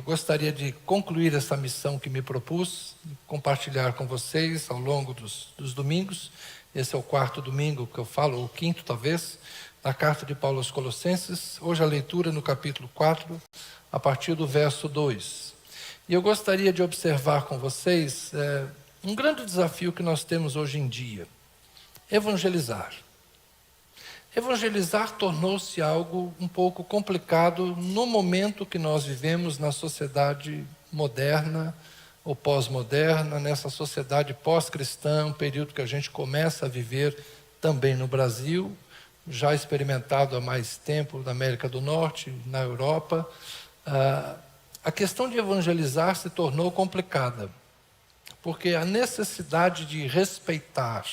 gostaria de concluir essa missão que me propus, compartilhar com vocês ao longo dos domingos. Esse é o 4º domingo que eu falo, ou 5º talvez, da carta de Paulo aos Colossenses. Hoje a leitura no capítulo 4, a partir do verso 2. E eu gostaria de observar com vocês um grande desafio que nós temos hoje em dia: evangelizar. Evangelizar tornou-se algo um pouco complicado no momento que nós vivemos na sociedade moderna ou pós-moderna, nessa sociedade pós-cristã, um período que a gente começa a viver também no Brasil, já experimentado há mais tempo na América do Norte, na Europa. A questão de evangelizar se tornou complicada, porque a necessidade de respeitar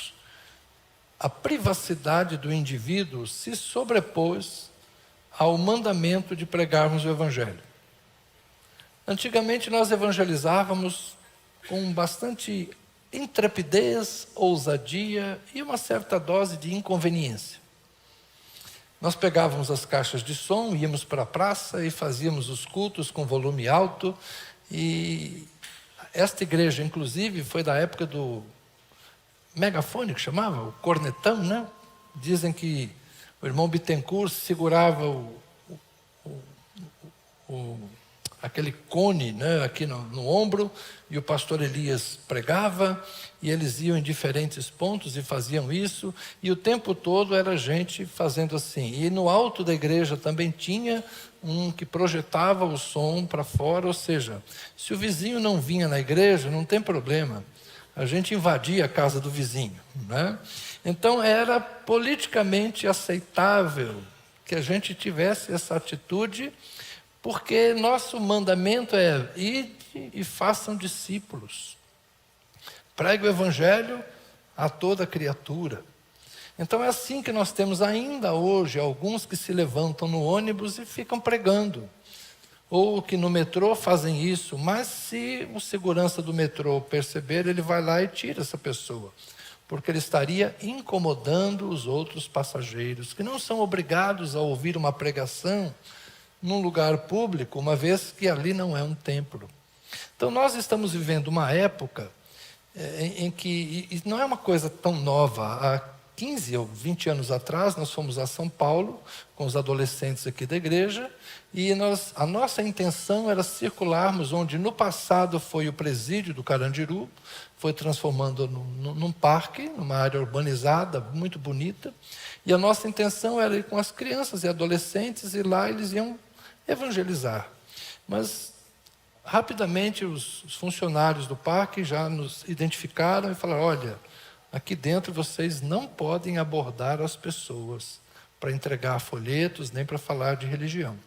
a privacidade do indivíduo se sobrepôs ao mandamento de pregarmos o Evangelho. Antigamente nós evangelizávamos com bastante intrepidez, ousadia e uma certa dose de inconveniência. Nós pegávamos as caixas de som, íamos para a praça e fazíamos os cultos com volume alto. E esta igreja, inclusive, foi da época do megafone, que chamava, o cornetão, né? Dizem que o irmão Bittencourt segurava aquele cone, né, aqui no ombro, e o pastor Elias pregava, e eles iam em diferentes pontos e faziam isso, e o tempo todo era gente fazendo assim. E no alto da igreja também tinha um que projetava o som para fora, ou seja, se o vizinho não vinha na igreja, não tem problema, a gente invadia a casa do vizinho, né? Então era politicamente aceitável que a gente tivesse essa atitude, porque nosso mandamento é: ide e façam discípulos. Pregue o Evangelho a toda criatura. Então é assim que nós temos ainda hoje alguns que se levantam no ônibus e ficam pregando. Ou que no metrô fazem isso, mas se o segurança do metrô perceber, ele vai lá e tira essa pessoa, porque ele estaria incomodando os outros passageiros, que não são obrigados a ouvir uma pregação num lugar público, uma vez que ali não é um templo. Então nós estamos vivendo uma época em que, e não é uma coisa tão nova, há 15 ou 20 anos atrás, nós fomos a São Paulo, com os adolescentes aqui da igreja, e a nossa intenção era circularmos onde no passado foi o presídio do Carandiru, foi transformando num parque, numa área urbanizada, muito bonita, e a nossa intenção era ir com as crianças e adolescentes, e lá eles iam evangelizar. Mas rapidamente os funcionários do parque já nos identificaram e falaram: olha, aqui dentro vocês não podem abordar as pessoas para entregar folhetos, nem para falar de religião.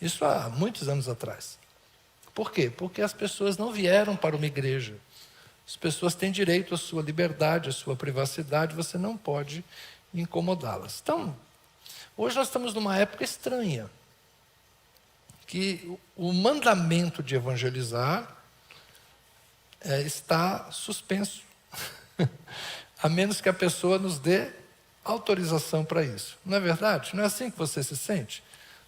Isso há muitos anos atrás. Por quê? Porque as pessoas não vieram para uma igreja. As pessoas têm direito à sua liberdade, à sua privacidade, você não pode incomodá-las. Então, hoje nós estamos numa época estranha, que o mandamento de evangelizar está suspenso, a menos que a pessoa nos dê autorização para isso. Não é verdade? Não é assim que você se sente?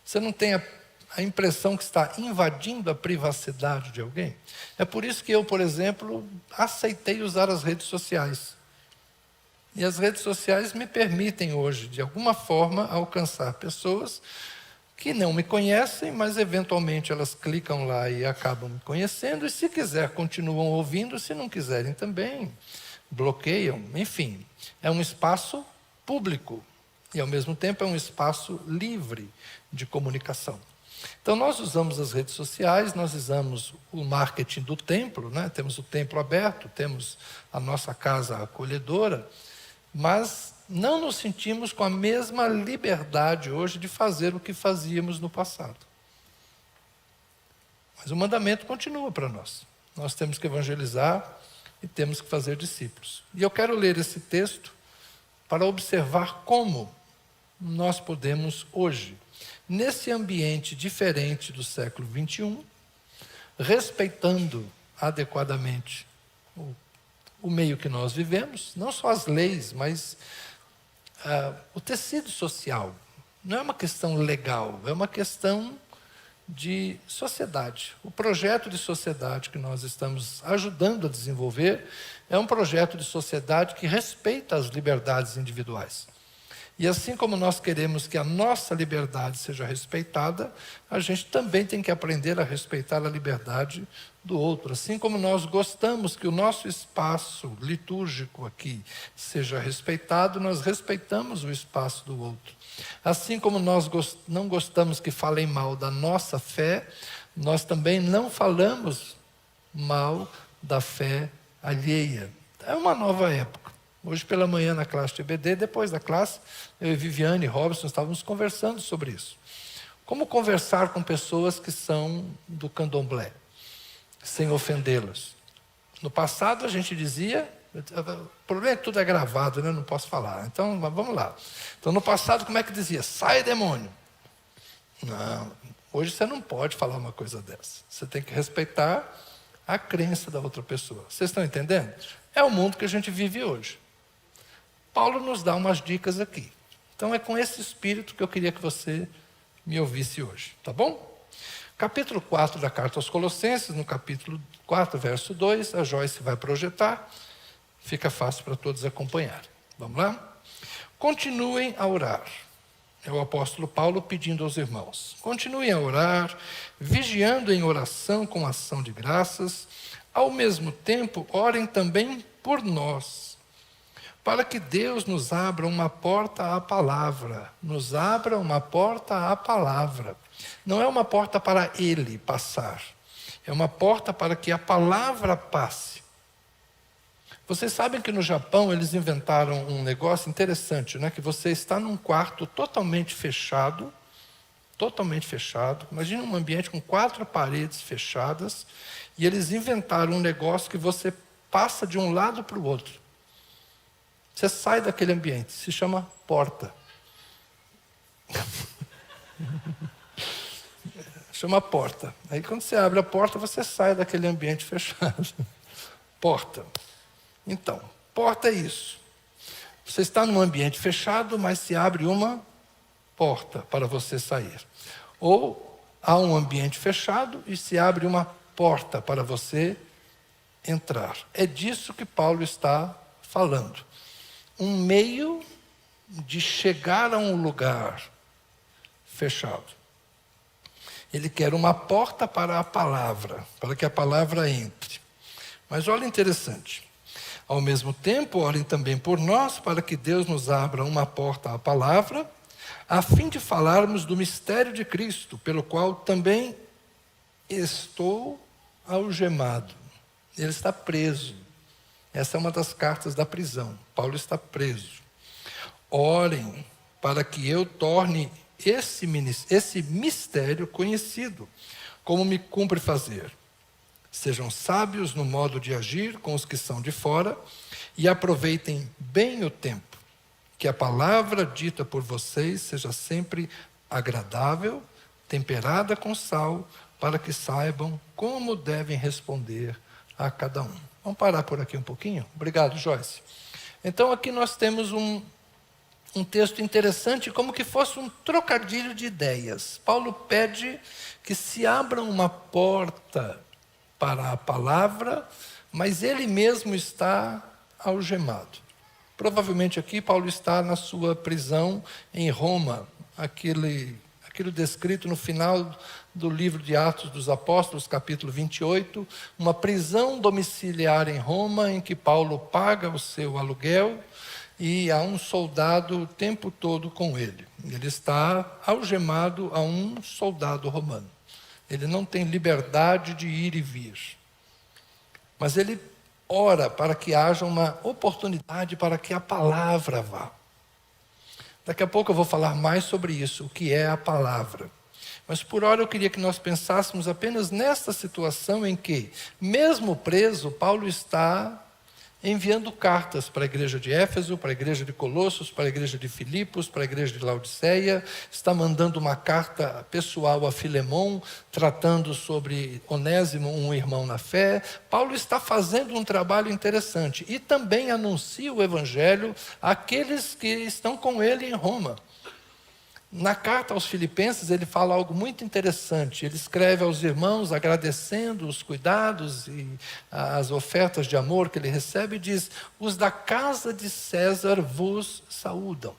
Você não tem a impressão que está invadindo a privacidade de alguém? É por isso que eu, por exemplo, aceitei usar as redes sociais. E as redes sociais me permitem hoje, de alguma forma, alcançar pessoas que não me conhecem, mas eventualmente elas clicam lá e acabam me conhecendo, e se quiser continuam ouvindo, se não quiserem também bloqueiam. Enfim, é um espaço público e ao mesmo tempo é um espaço livre de comunicação. Então nós usamos as redes sociais, nós usamos o marketing do templo, né? Temos o templo aberto, temos a nossa casa acolhedora, mas não nos sentimos com a mesma liberdade hoje de fazer o que fazíamos no passado. Mas o mandamento continua para nós. Nós temos que evangelizar e temos que fazer discípulos. E eu quero ler esse texto para observar como nós podemos hoje, nesse ambiente diferente do século XXI, respeitando adequadamente o meio que nós vivemos, não só as leis, mas o tecido social. Não é uma questão legal, é uma questão de sociedade. O projeto de sociedade que nós estamos ajudando a desenvolver é um projeto de sociedade que respeita as liberdades individuais. E assim como nós queremos que a nossa liberdade seja respeitada, a gente também tem que aprender a respeitar a liberdade do outro. Assim como nós gostamos que o nosso espaço litúrgico aqui seja respeitado, nós respeitamos o espaço do outro. Assim como nós não gostamos que falem mal da nossa fé, nós também não falamos mal da fé alheia. É uma nova época. Hoje pela manhã na classe de EBD, depois da classe, eu e Viviane e Robson estávamos conversando sobre isso. Como conversar com pessoas que são do candomblé, sem ofendê-las. No passado a gente dizia, o problema é que tudo é gravado, né? Não posso falar. Então vamos lá. Então no passado como é que dizia? Sai demônio. Não, hoje você não pode falar uma coisa dessa. Você tem que respeitar a crença da outra pessoa. Vocês estão entendendo? É o mundo que a gente vive hoje. Paulo nos dá umas dicas aqui. Então é com esse espírito que eu queria que você me ouvisse hoje, tá bom? Capítulo 4 da carta aos Colossenses, no capítulo 4, verso 2, a Joyce vai projetar, fica fácil para todos acompanharem. Vamos lá? Continuem a orar. É o apóstolo Paulo pedindo aos irmãos. Continuem a orar, vigiando em oração com ação de graças. Ao mesmo tempo, orem também por nós, para que Deus nos abra uma porta à palavra. Nos abra uma porta à palavra. Não é uma porta para Ele passar. É uma porta para que a palavra passe. Vocês sabem que no Japão eles inventaram um negócio interessante, né? Que você está num quarto totalmente fechado. Imagina um ambiente com 4 paredes fechadas. E eles inventaram um negócio que você passa de um lado para o outro. Você sai daquele ambiente, se chama porta. Chama porta. Aí quando você abre a porta, você sai daquele ambiente fechado. Porta. Então, porta é isso. Você está num ambiente fechado, mas se abre uma porta para você sair. Ou há um ambiente fechado e se abre uma porta para você entrar. É disso que Paulo está falando. Um meio de chegar a um lugar fechado. Ele quer uma porta para a palavra, para que a palavra entre. Mas olha interessante. Ao mesmo tempo, orem também por nós, para que Deus nos abra uma porta à palavra, a fim de falarmos do mistério de Cristo, pelo qual também estou algemado. Ele está preso. Essa é uma das cartas da prisão. Paulo está preso. Orem para que eu torne esse mistério conhecido, como me cumpre fazer. Sejam sábios no modo de agir com os que são de fora e aproveitem bem o tempo. Que a palavra dita por vocês seja sempre agradável, temperada com sal, para que saibam como devem responder a cada um. Vamos parar por aqui um pouquinho? Obrigado, Joyce. Então aqui nós temos um texto interessante, como que fosse um trocadilho de ideias. Paulo pede que se abra uma porta para a palavra, mas ele mesmo está algemado. Provavelmente aqui Paulo está na sua prisão em Roma, aquilo descrito no final do livro de Atos dos Apóstolos, capítulo 28, uma prisão domiciliar em Roma, em que Paulo paga o seu aluguel e há um soldado o tempo todo com ele. Ele está algemado a um soldado romano. Ele não tem liberdade de ir e vir. Mas ele ora para que haja uma oportunidade para que a palavra vá. Daqui a pouco eu vou falar mais sobre isso, o que é a palavra. Mas por hora eu queria que nós pensássemos apenas nesta situação em que, mesmo preso, Paulo está enviando cartas para a igreja de Éfeso, para a igreja de Colossos, para a igreja de Filipos, para a igreja de Laodiceia, está mandando uma carta pessoal a Filemon, tratando sobre Onésimo, um irmão na fé. Paulo está fazendo um trabalho interessante e também anuncia o evangelho àqueles que estão com ele em Roma. Na carta aos Filipenses, ele fala algo muito interessante. Ele escreve aos irmãos agradecendo os cuidados e as ofertas de amor que ele recebe e diz: os da casa de César vos saúdam.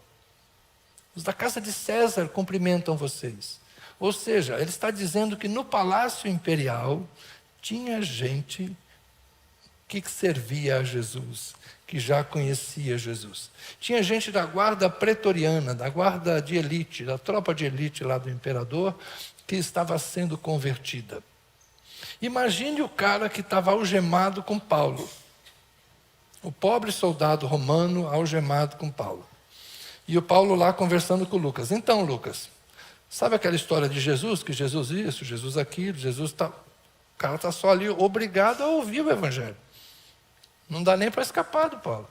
Os da casa de César cumprimentam vocês. Ou seja, ele está dizendo que no palácio imperial tinha gente que servia a Jesus, que já conhecia Jesus. Tinha gente da guarda pretoriana, da guarda de elite, da tropa de elite lá do imperador, que estava sendo convertida. Imagine o cara que estava algemado com Paulo. O pobre soldado romano algemado com Paulo. E o Paulo lá conversando com o Lucas. Então, Lucas, sabe aquela história de Jesus? Que Jesus isso, Jesus aquilo, Jesus está... O cara está só ali obrigado a ouvir o evangelho. Não dá nem para escapar do Paulo.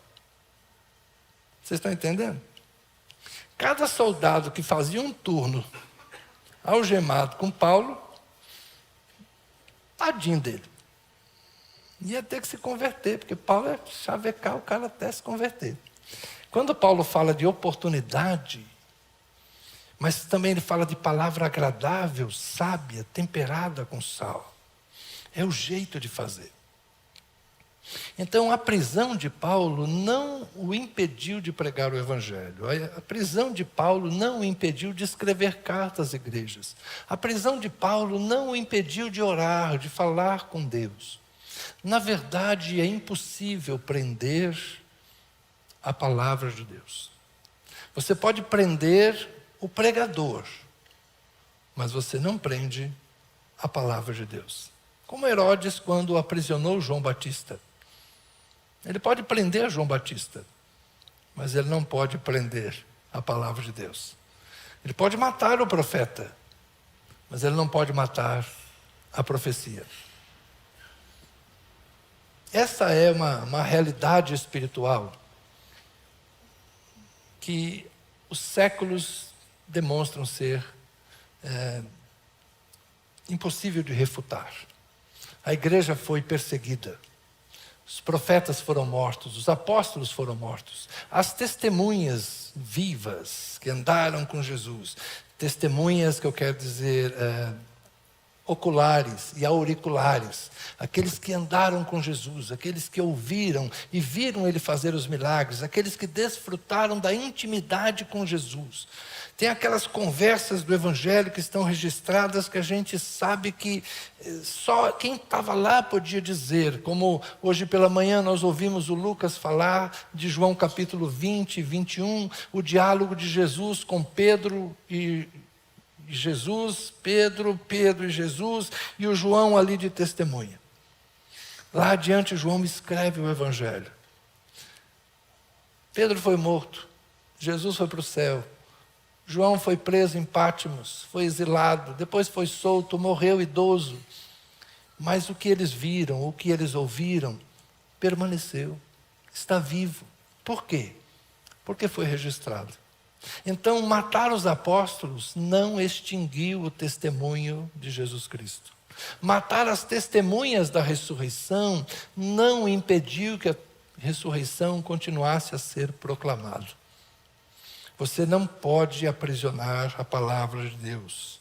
Vocês estão entendendo? Cada soldado que fazia um turno algemado com Paulo, tadinho dele. Ia ter que se converter, porque Paulo é chavecar o cara até se converter. Quando Paulo fala de oportunidade, mas também ele fala de palavra agradável, sábia, temperada com sal. É o jeito de fazer. Então, a prisão de Paulo não o impediu de pregar o evangelho. A prisão de Paulo não o impediu de escrever cartas às igrejas. A prisão de Paulo não o impediu de orar, de falar com Deus. Na verdade, é impossível prender a palavra de Deus. Você pode prender o pregador, mas você não prende a palavra de Deus. Como Herodes, quando aprisionou João Batista. Ele pode prender João Batista, mas ele não pode prender a palavra de Deus. Ele pode matar o profeta, mas ele não pode matar a profecia. Essa é uma realidade espiritual que os séculos demonstram ser impossível de refutar. A igreja foi perseguida. Os profetas foram mortos, os apóstolos foram mortos. As testemunhas vivas que andaram com Jesus, testemunhas que eu quero dizer oculares e auriculares, aqueles que andaram com Jesus, aqueles que ouviram e viram Ele fazer os milagres, aqueles que desfrutaram da intimidade com Jesus. Tem aquelas conversas do Evangelho que estão registradas que a gente sabe que só quem estava lá podia dizer, como hoje pela manhã nós ouvimos o Lucas falar de João capítulo 20 e 21, o diálogo de Jesus com Pedro e Jesus, Pedro e Jesus, e o João ali de testemunha. Lá adiante João escreve o Evangelho. Pedro foi morto, Jesus foi para o céu, João foi preso em Pátimos, foi exilado, depois foi solto, morreu idoso. Mas o que eles viram, o que eles ouviram, permaneceu, está vivo. Por quê? Porque foi registrado. Então, matar os apóstolos não extinguiu o testemunho de Jesus Cristo. Matar as testemunhas da ressurreição não impediu que a ressurreição continuasse a ser proclamada. Você não pode aprisionar a palavra de Deus.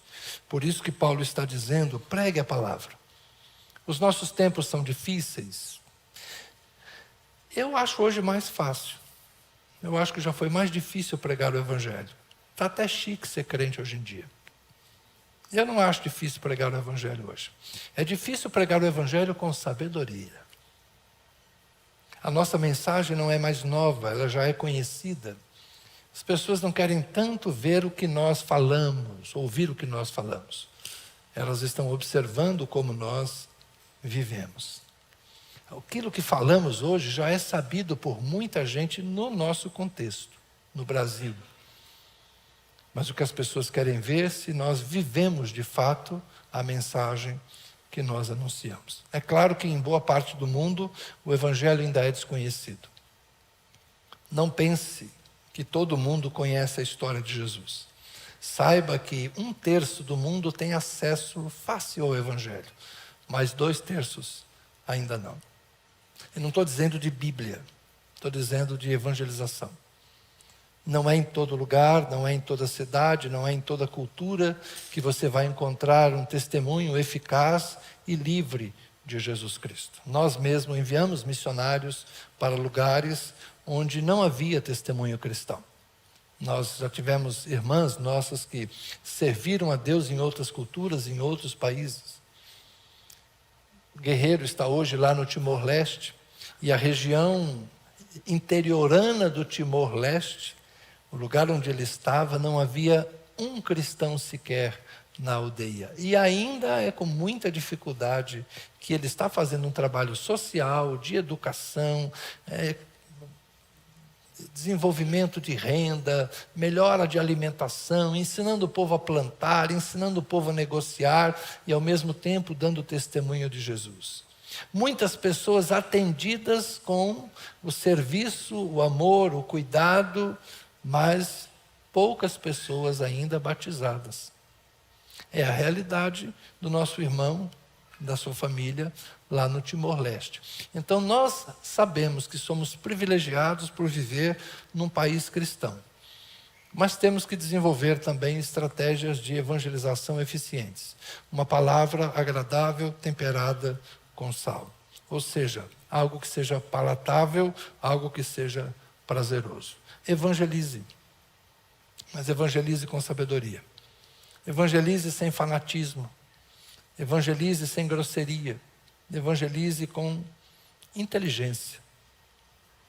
Por isso que Paulo está dizendo, pregue a palavra. Os nossos tempos são difíceis. Eu acho hoje mais fácil. Eu acho que já foi mais difícil pregar o Evangelho. Está até chique ser crente hoje em dia. Eu não acho difícil pregar o Evangelho hoje. É difícil pregar o Evangelho com sabedoria. A nossa mensagem não é mais nova, ela já é conhecida. As pessoas não querem tanto ver o que nós falamos, ouvir o que nós falamos. Elas estão observando como nós vivemos. Aquilo que falamos hoje já é sabido por muita gente no nosso contexto, no Brasil. Mas o que as pessoas querem ver se nós vivemos de fato a mensagem que nós anunciamos. É claro que em boa parte do mundo o Evangelho ainda é desconhecido. Não pense que todo mundo conhece a história de Jesus. Saiba que 1/3 do mundo tem acesso fácil ao Evangelho, mas 2/3 ainda não. Eu não estou dizendo de Bíblia, estou dizendo de evangelização. Não é em todo lugar, não é em toda cidade, não é em toda cultura que você vai encontrar um testemunho eficaz e livre de Jesus Cristo. Nós mesmos enviamos missionários para lugares onde não havia testemunho cristão. Nós já tivemos irmãs nossas que serviram a Deus em outras culturas, em outros países. O Guerreiro está hoje lá no Timor-Leste, e a região interiorana do Timor-Leste, o lugar onde ele estava, não havia um cristão sequer na aldeia. E ainda é com muita dificuldade que ele está fazendo um trabalho social, de educação, desenvolvimento de renda, melhora de alimentação, ensinando o povo a plantar, ensinando o povo a negociar e ao mesmo tempo dando testemunho de Jesus. Muitas pessoas atendidas com o serviço, o amor, o cuidado, mas poucas pessoas ainda batizadas. É a realidade do nosso irmão, da sua família, lá no Timor-Leste. Então nós sabemos que somos privilegiados por viver num país cristão. Mas temos que desenvolver também estratégias de evangelização eficientes. Uma palavra agradável, temperada com sal. Ou seja, algo que seja palatável, algo que seja prazeroso. Evangelize. Mas evangelize com sabedoria. Evangelize sem fanatismo. Evangelize sem grosseria. Evangelize com inteligência.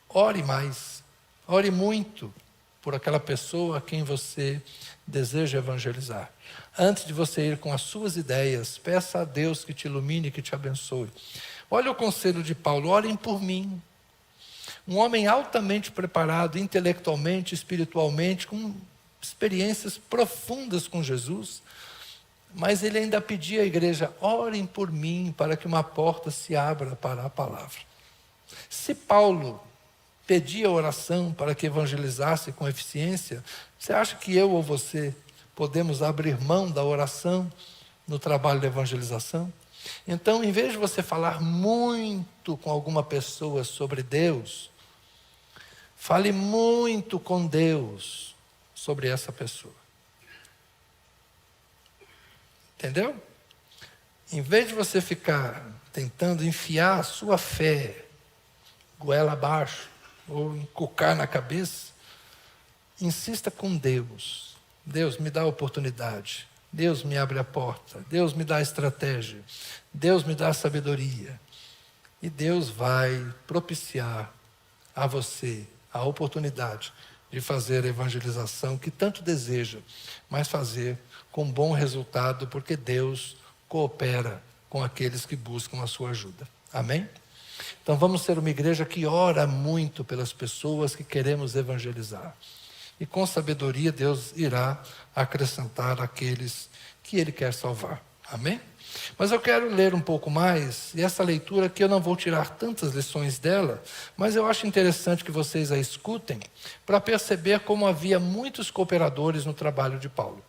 Ore mais. Ore muito por aquela pessoa a quem você deseja evangelizar. Antes de você ir com as suas ideias, peça a Deus que te ilumine, que te abençoe. Olha o conselho de Paulo: orem por mim. Um homem altamente preparado, intelectualmente, espiritualmente, com experiências profundas com Jesus, mas ele ainda pedia à igreja: orem por mim para que uma porta se abra para a palavra. Se Paulo pedia oração para que evangelizasse com eficiência, você acha que eu ou você podemos abrir mão da oração no trabalho de evangelização? Então, em vez de você falar muito com alguma pessoa sobre Deus, fale muito com Deus sobre essa pessoa. Entendeu? Em vez de você ficar tentando enfiar a sua fé goela abaixo ou encucar na cabeça, insista com Deus. Deus, me dá a oportunidade. Deus, me abre a porta. Deus, me dá a estratégia. Deus, me dá a sabedoria. E Deus vai propiciar a você a oportunidade de fazer a evangelização que tanto deseja, mas fazer com bom resultado, porque Deus coopera com aqueles que buscam a sua ajuda. Amém? Então vamos ser uma igreja que ora muito pelas pessoas que queremos evangelizar. E com sabedoria Deus irá acrescentar aqueles que Ele quer salvar. Amém? Mas eu quero ler um pouco mais, e essa leitura aqui eu não vou tirar tantas lições dela, mas eu acho interessante que vocês a escutem, para perceber como havia muitos cooperadores no trabalho de Paulo.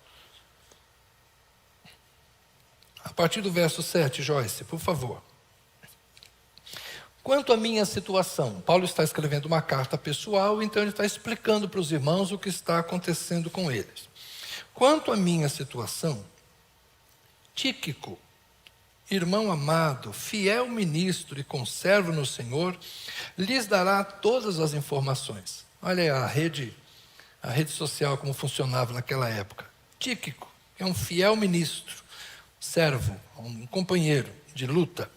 A partir do verso 7, Joyce, por favor. Quanto à minha situação, Paulo está escrevendo uma carta pessoal, então ele está explicando para os irmãos o que está acontecendo com eles. Quanto à minha situação, Tíquico, irmão amado, fiel ministro e conservo no Senhor, lhes dará todas as informações. Olha aí a rede social como funcionava naquela época. Tíquico, que é um fiel ministro, servo, um companheiro de luta,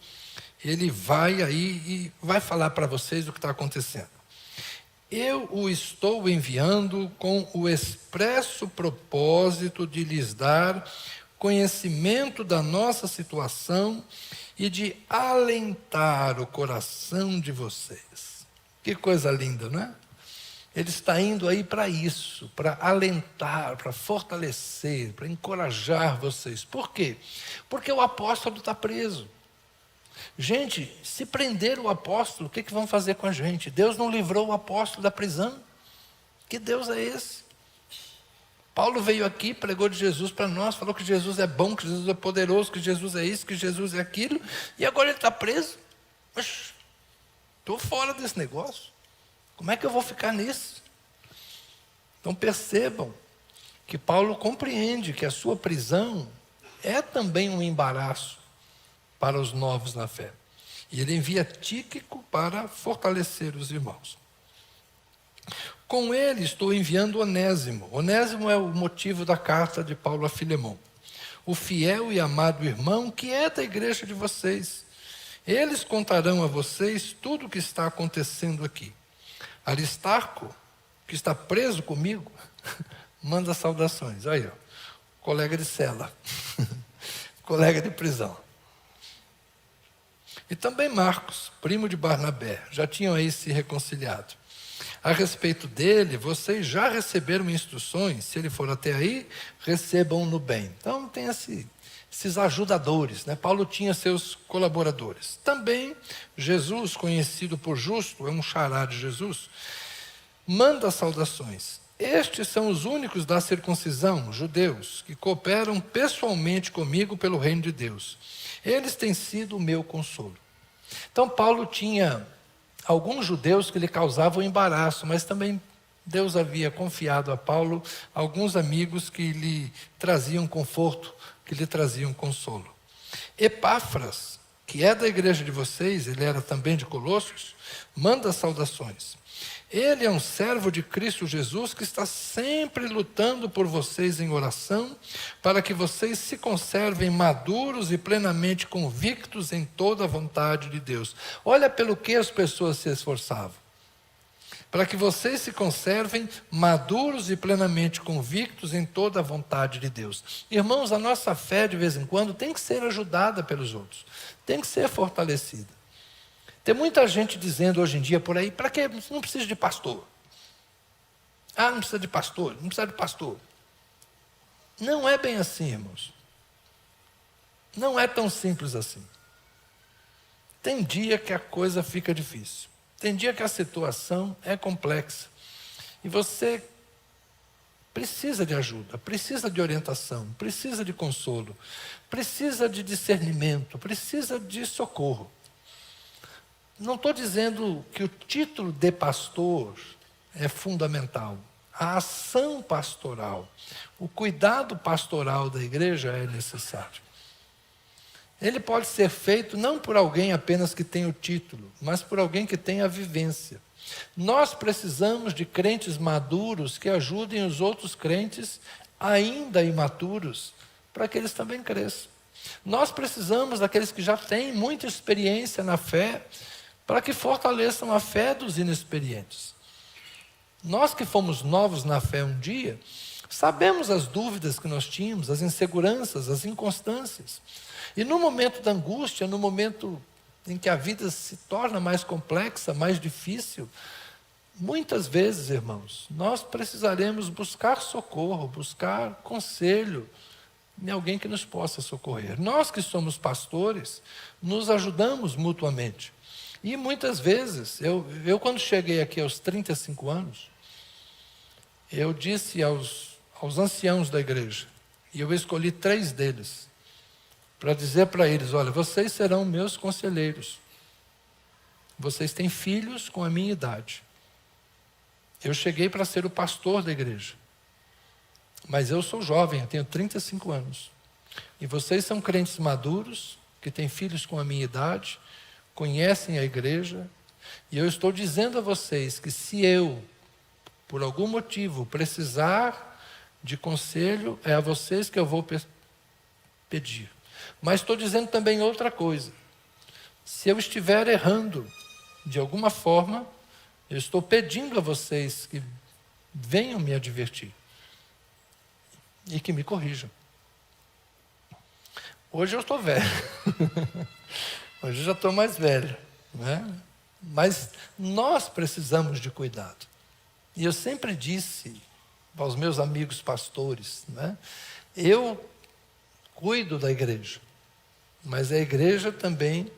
ele vai aí e vai falar para vocês o que está acontecendo. Eu o estou enviando com o expresso propósito de lhes dar conhecimento da nossa situação e de alentar o coração de vocês. Que coisa linda, não é? Ele está indo aí para isso, para alentar, para fortalecer, para encorajar vocês. Por quê? Porque o apóstolo está preso. Gente, se prender o apóstolo, o que vão fazer com a gente? Deus não livrou o apóstolo da prisão? Que Deus é esse? Paulo veio aqui, pregou de Jesus para nós, falou que Jesus é bom, que Jesus é poderoso, que Jesus é isso, que Jesus é aquilo, e agora ele está preso. Estou fora desse negócio. Como é que eu vou ficar nisso? Então percebam que Paulo compreende que a sua prisão é também um embaraço para os novos na fé. E ele envia Tíquico para fortalecer os irmãos. Com ele estou enviando Onésimo. Onésimo é o motivo da carta de Paulo a Filemão. O fiel e amado irmão que é da igreja de vocês. Eles contarão a vocês tudo o que está acontecendo aqui. Aristarco, que está preso comigo, manda saudações. Aí, ó, colega de cela, colega de prisão. E também Marcos, primo de Barnabé, já tinham aí se reconciliado. A respeito dele, vocês já receberam instruções, se ele for até aí, recebam-no bem. Então tem esses ajudadores, né? Paulo tinha seus colaboradores. Também Jesus, conhecido por justo, é um xará de Jesus, manda saudações. Estes são os únicos da circuncisão, judeus, que cooperam pessoalmente comigo pelo reino de Deus. Eles têm sido o meu consolo. Então Paulo tinha alguns judeus que lhe causavam embaraço, mas também Deus havia confiado a Paulo alguns amigos que lhe traziam conforto, que lhe traziam consolo. Epáfras, que é da igreja de vocês, ele era também de Colossos, manda saudações. Ele é um servo de Cristo Jesus que está sempre lutando por vocês em oração, para que vocês se conservem maduros e plenamente convictos em toda a vontade de Deus. Olha pelo que as pessoas se esforçavam. Para que vocês se conservem maduros e plenamente convictos em toda a vontade de Deus. Irmãos, a nossa fé de vez em quando tem que ser ajudada pelos outros, tem que ser fortalecida. Tem muita gente dizendo hoje em dia por aí, para que não precisa de pastor? Ah, não precisa de pastor, não precisa de pastor. Não é bem assim, irmãos. Não é tão simples assim. Tem dia que a coisa fica difícil. Tem dia que a situação é complexa. E você precisa de ajuda, precisa de orientação, precisa de consolo, precisa de discernimento, precisa de socorro. Não estou dizendo que o título de pastor é fundamental. A ação pastoral, o cuidado pastoral da igreja é necessário. Ele pode ser feito não por alguém apenas que tem o título, mas por alguém que tem a vivência. Nós precisamos de crentes maduros que ajudem os outros crentes ainda imaturos, para que eles também cresçam. Nós precisamos daqueles que já têm muita experiência na fé, para que fortaleçam a fé dos inexperientes. Nós que fomos novos na fé um dia, sabemos as dúvidas que nós tínhamos, as inseguranças, as inconstâncias. E no momento da angústia, no momento em que a vida se torna mais complexa, mais difícil, muitas vezes, irmãos, nós precisaremos buscar socorro, buscar conselho em alguém que nos possa socorrer. Nós que somos pastores, nos ajudamos mutuamente. E muitas vezes, eu quando cheguei aqui aos 35 anos, eu disse aos anciãos da igreja, e eu escolhi 3 deles, para dizer para eles, olha, vocês serão meus conselheiros. Vocês têm filhos com a minha idade. Eu cheguei para ser o pastor da igreja. Mas eu sou jovem, eu tenho 35 anos. E vocês são crentes maduros, que têm filhos com a minha idade, conhecem a igreja, e eu estou dizendo a vocês que se eu, por algum motivo, precisar de conselho, é a vocês que eu vou pedir. Mas estou dizendo também outra coisa. Se eu estiver errando, de alguma forma, eu estou pedindo a vocês que venham me advertir e que me corrijam. Hoje eu estou velho. Hoje eu já estou mais velho, né? Mas nós precisamos de cuidado. E eu sempre disse aos meus amigos pastores, né? Eu cuido da igreja, mas é a igreja também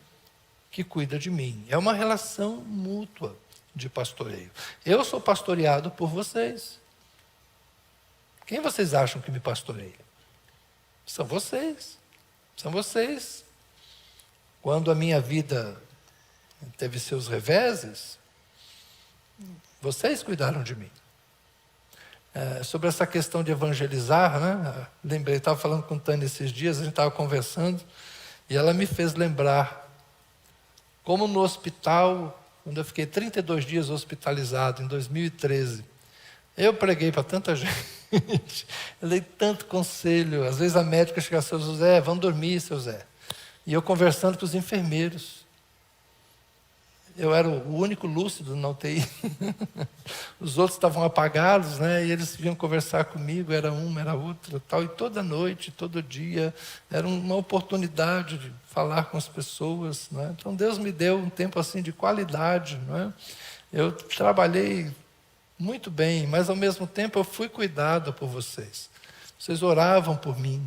que cuida de mim. É uma relação mútua de pastoreio. Eu sou pastoreado por vocês. Quem vocês acham que me pastoreia? São vocês. São vocês. Quando a minha vida teve seus reveses, vocês cuidaram de mim. sobre essa questão de evangelizar, né? Lembrei, estava falando com Tânia esses dias, a gente estava conversando, e ela me fez lembrar como no hospital, quando eu fiquei 32 dias hospitalizado, em 2013, eu preguei para tanta gente, eu dei tanto conselho. Às vezes a médica chegava, seu José, vão dormir, seu Zé. E eu conversando com os enfermeiros. Eu era o único lúcido na UTI. Os outros estavam apagados, né? E eles vinham conversar comigo, era uma, era outra, tal. E toda noite, todo dia, era uma oportunidade de falar com as pessoas, né? Então Deus me deu um tempo assim de qualidade, né? Eu trabalhei muito bem, mas ao mesmo tempo eu fui cuidado por vocês. Vocês oravam por mim.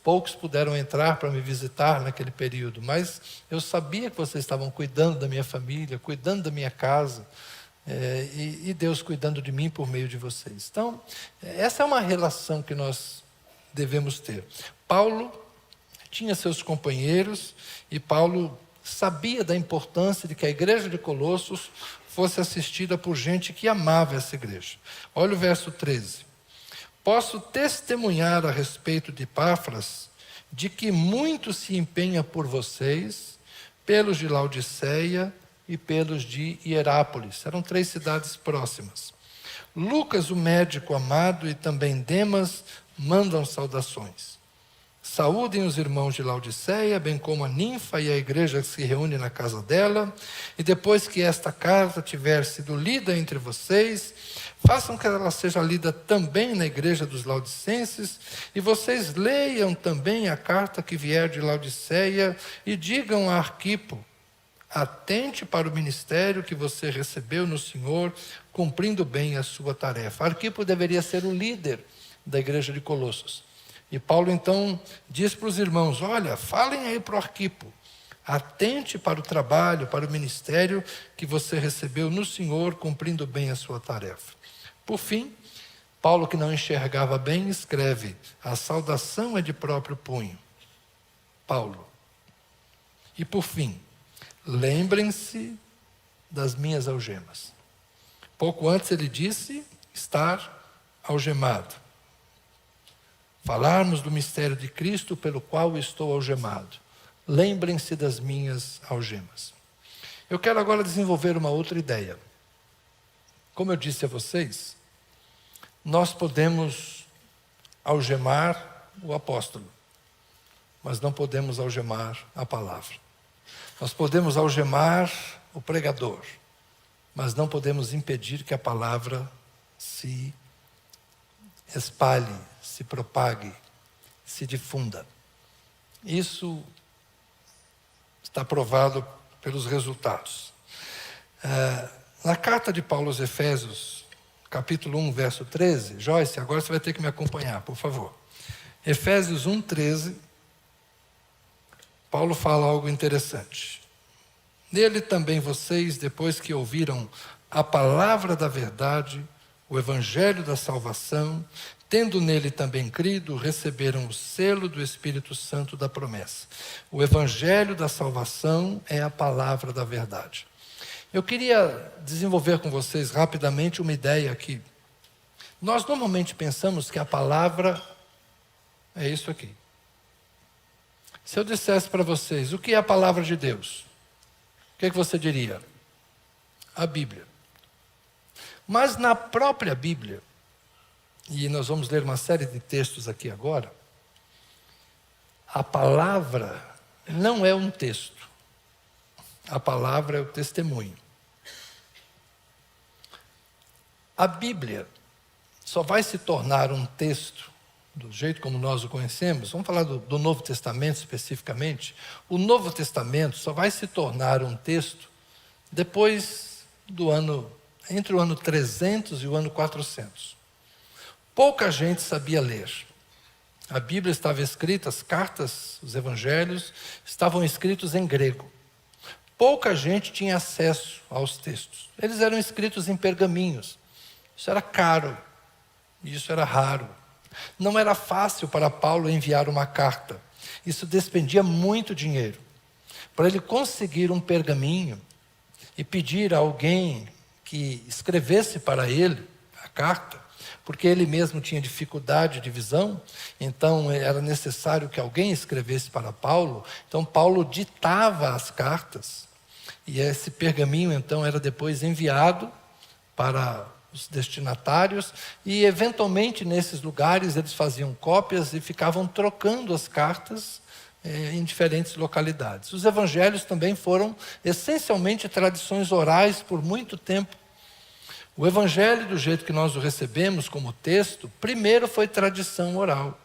Poucos puderam entrar para me visitar naquele período, mas eu sabia que vocês estavam cuidando da minha família, cuidando da minha casa, e Deus cuidando de mim por meio de vocês. Então, essa é uma relação que nós devemos ter. Paulo tinha seus companheiros, e Paulo sabia da importância de que a igreja de Colossos fosse assistida por gente que amava essa igreja. Olha o verso 13. Posso testemunhar a respeito de Epáfras, de que muito se empenha por vocês, pelos de Laodiceia e pelos de Hierápolis. Eram 3 cidades próximas. Lucas, o médico amado, e também Demas, mandam saudações. Saúdem os irmãos de Laodiceia, bem como a ninfa e a igreja que se reúne na casa dela, e depois que esta carta tiver sido lida entre vocês, façam que ela seja lida também na igreja dos laodicenses, e vocês leiam também a carta que vier de Laodiceia, e digam a Arquipo: atente para o ministério que você recebeu no Senhor, cumprindo bem a sua tarefa. Arquipo deveria ser o líder da igreja de Colossos. E Paulo então diz para os irmãos: olha, falem aí para o Arquipo, atente para o trabalho, para o ministério que você recebeu no Senhor, cumprindo bem a sua tarefa. Por fim, Paulo, que não enxergava bem, escreve: a saudação é de próprio punho. Paulo. E por fim, lembrem-se das minhas algemas. Pouco antes ele disse estar algemado. Falarmos do mistério de Cristo pelo qual estou algemado. Lembrem-se das minhas algemas. Eu quero agora desenvolver uma outra ideia. Como eu disse a vocês, nós podemos algemar o apóstolo, mas não podemos algemar a palavra. Nós podemos algemar o pregador, mas não podemos impedir que a palavra se espalhe, se propague, se difunda. Isso está provado pelos resultados. Na carta de Paulo aos Efésios, capítulo 1, verso 13, Joyce, agora você vai ter que me acompanhar, por favor. Efésios 1, 13, Paulo fala algo interessante. Nele também vocês, depois que ouviram a palavra da verdade, o evangelho da salvação, tendo nele também crido, receberam o selo do Espírito Santo da promessa. O evangelho da salvação é a palavra da verdade. Eu queria desenvolver com vocês rapidamente uma ideia aqui. Nós normalmente pensamos que a palavra é isso aqui. Se eu dissesse para vocês o que é a palavra de Deus, o que você diria? A Bíblia. Mas na própria Bíblia, e nós vamos ler uma série de textos aqui agora, a palavra não é um texto. A palavra é o testemunho. A Bíblia só vai se tornar um texto do jeito como nós o conhecemos. Vamos falar do Novo Testamento especificamente. O Novo Testamento só vai se tornar um texto depois entre o ano 300 e o ano 400. Pouca gente sabia ler. A Bíblia estava escrita, as cartas, os evangelhos, estavam escritos em grego. Pouca gente tinha acesso aos textos. Eles eram escritos em pergaminhos. Isso era caro, isso era raro. Não era fácil para Paulo enviar uma carta. Isso despendia muito dinheiro. Para ele conseguir um pergaminho e pedir a alguém que escrevesse para ele a carta, porque ele mesmo tinha dificuldade de visão, então era necessário que alguém escrevesse para Paulo. Então Paulo ditava as cartas, e esse pergaminho então era depois enviado para os destinatários, e eventualmente nesses lugares eles faziam cópias e ficavam trocando as cartas em diferentes localidades. Os evangelhos também foram essencialmente tradições orais por muito tempo. O evangelho, do jeito que nós o recebemos como texto, primeiro foi tradição oral.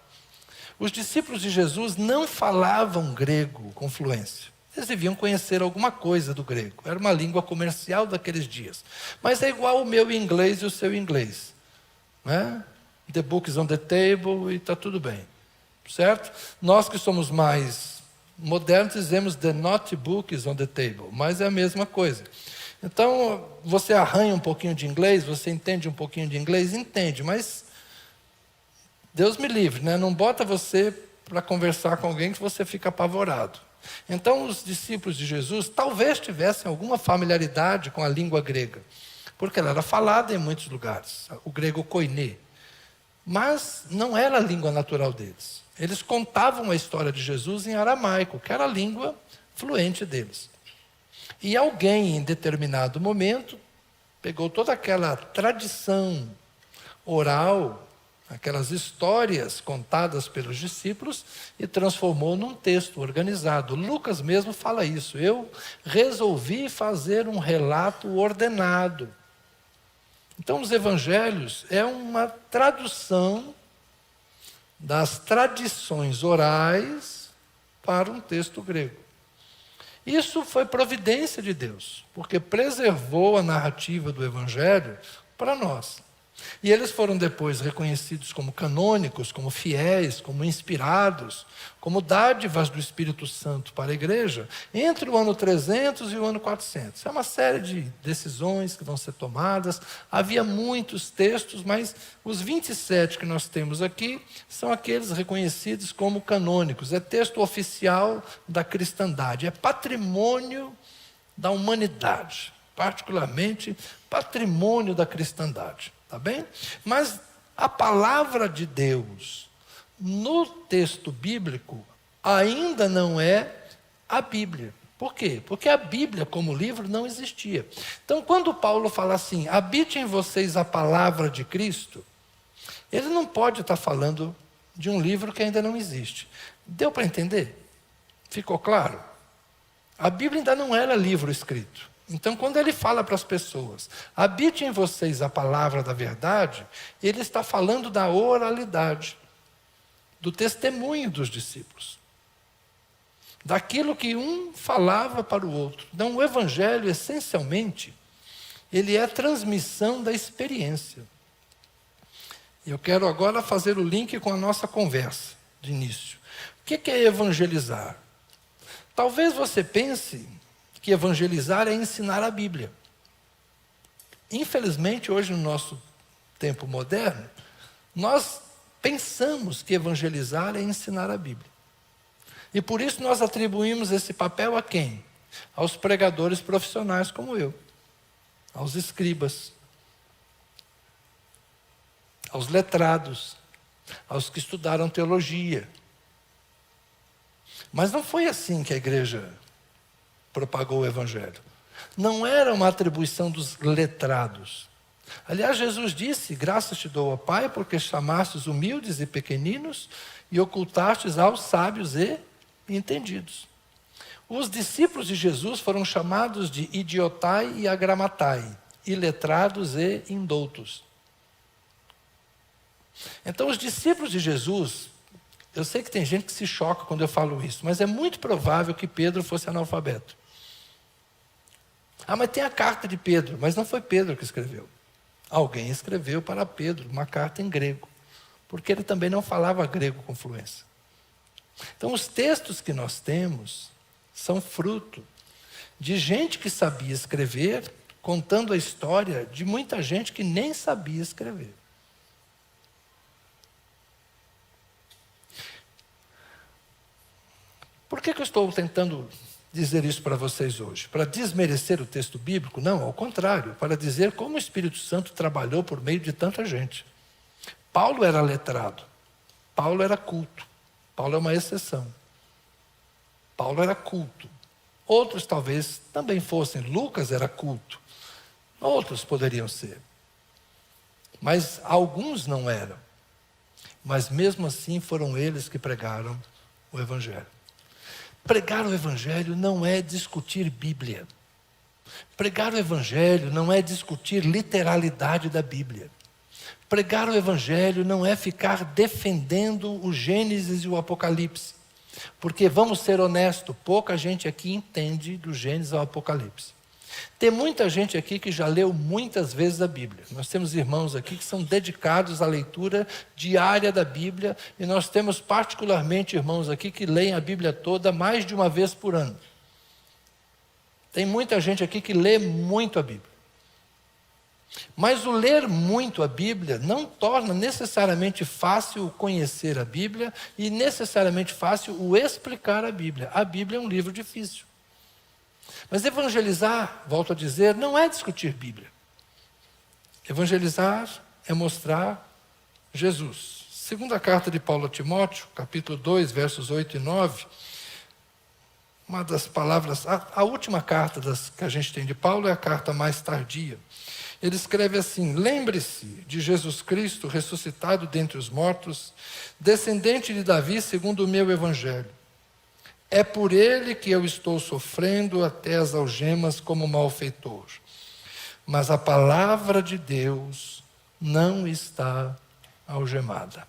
Os discípulos de Jesus não falavam grego com fluência. Eles deviam conhecer alguma coisa do grego. Era uma língua comercial daqueles dias. Mas é igual o meu inglês e o seu inglês. Né? The book is on the table e está tudo bem. Certo? Nós que somos mais modernos dizemos the notebook is on the table. Mas é a mesma coisa. Então, você arranha um pouquinho de inglês, você entende um pouquinho de inglês? Entende, mas Deus me livre, né? Não bota você para conversar com alguém que você fica apavorado. Então, os discípulos de Jesus talvez tivessem alguma familiaridade com a língua grega, porque ela era falada em muitos lugares, o grego koiné. Mas não era a língua natural deles. Eles contavam a história de Jesus em aramaico, que era a língua fluente deles. E alguém, em determinado momento, pegou toda aquela tradição oral, aquelas histórias contadas pelos discípulos, e transformou num texto organizado. Lucas mesmo fala isso. Eu resolvi fazer um relato ordenado. Então, os evangelhos é uma tradução das tradições orais para um texto grego. Isso foi providência de Deus, porque preservou a narrativa do Evangelho para nós. E eles foram depois reconhecidos como canônicos, como fiéis, como inspirados, como dádivas do Espírito Santo para a igreja, entre o ano 300 e o ano 400. É uma série de decisões que vão ser tomadas. Havia muitos textos, mas os 27 que nós temos aqui são aqueles reconhecidos como canônicos. É texto oficial da cristandade, é patrimônio da humanidade, particularmente patrimônio da cristandade. Tá bem? Mas a palavra de Deus no texto bíblico ainda não é a Bíblia. Por quê? Porque a Bíblia como livro não existia. Então, quando Paulo fala assim, habite em vocês a palavra de Cristo, ele não pode estar falando de um livro que ainda não existe. Deu para entender? Ficou claro? A Bíblia ainda não era livro escrito. Então, quando ele fala para as pessoas, habite em vocês a palavra da verdade, ele está falando da oralidade, do testemunho dos discípulos, daquilo que um falava para o outro. Então, o evangelho, essencialmente, ele é a transmissão da experiência. Eu quero agora fazer o link com a nossa conversa de início. O que é evangelizar? Talvez você pense que evangelizar é ensinar a Bíblia. Infelizmente, hoje no nosso tempo moderno, nós pensamos que evangelizar é ensinar a Bíblia. E por isso nós atribuímos esse papel a quem? Aos pregadores profissionais como eu, aos escribas, aos letrados, aos que estudaram teologia. Mas não foi assim que a igreja propagou o evangelho. Não era uma atribuição dos letrados. Aliás, Jesus disse, graças te dou, ó Pai, porque chamastes humildes e pequeninos e ocultastes aos sábios e entendidos. Os discípulos de Jesus foram chamados de idiotai e agramatai, iletrados e indoutos. Então, os discípulos de Jesus, eu sei que tem gente que se choca quando eu falo isso, mas é muito provável que Pedro fosse analfabeto. Ah, mas tem a carta de Pedro, mas não foi Pedro que escreveu. Alguém escreveu para Pedro uma carta em grego, porque ele também não falava grego com fluência. Então, os textos que nós temos são fruto de gente que sabia escrever, contando a história de muita gente que nem sabia escrever. Por que eu estou tentando dizer isso para vocês hoje? Para desmerecer o texto bíblico? Não, ao contrário, para dizer como o Espírito Santo trabalhou por meio de tanta gente. Paulo era letrado, Paulo era culto, Paulo é uma exceção. Paulo era culto. Outros talvez também fossem. Lucas era culto. Outros poderiam ser. Mas alguns não eram. Mas mesmo assim foram eles que pregaram o Evangelho. Pregar o Evangelho não é discutir Bíblia. Pregar o Evangelho não é discutir literalidade da Bíblia. Pregar o Evangelho não é ficar defendendo o Gênesis e o Apocalipse. Porque, vamos ser honestos, pouca gente aqui entende do Gênesis ao Apocalipse. Tem muita gente aqui que já leu muitas vezes a Bíblia. Nós temos irmãos aqui que são dedicados à leitura diária da Bíblia, e nós temos particularmente irmãos aqui que leem a Bíblia toda mais de uma vez por ano. Tem muita gente aqui que lê muito a Bíblia. Mas o ler muito a Bíblia não torna necessariamente fácil conhecer a Bíblia e necessariamente fácil o explicar a Bíblia. A Bíblia é um livro difícil. Mas evangelizar, volto a dizer, não é discutir Bíblia. Evangelizar é mostrar Jesus. Segunda carta de Paulo a Timóteo, capítulo 2, versos 8 e 9, uma das palavras, a última carta que a gente tem de Paulo é a carta mais tardia. Ele escreve assim: lembre-se de Jesus Cristo ressuscitado dentre os mortos, descendente de Davi segundo o meu evangelho. É por ele que eu estou sofrendo até as algemas como malfeitor. Mas a palavra de Deus não está algemada.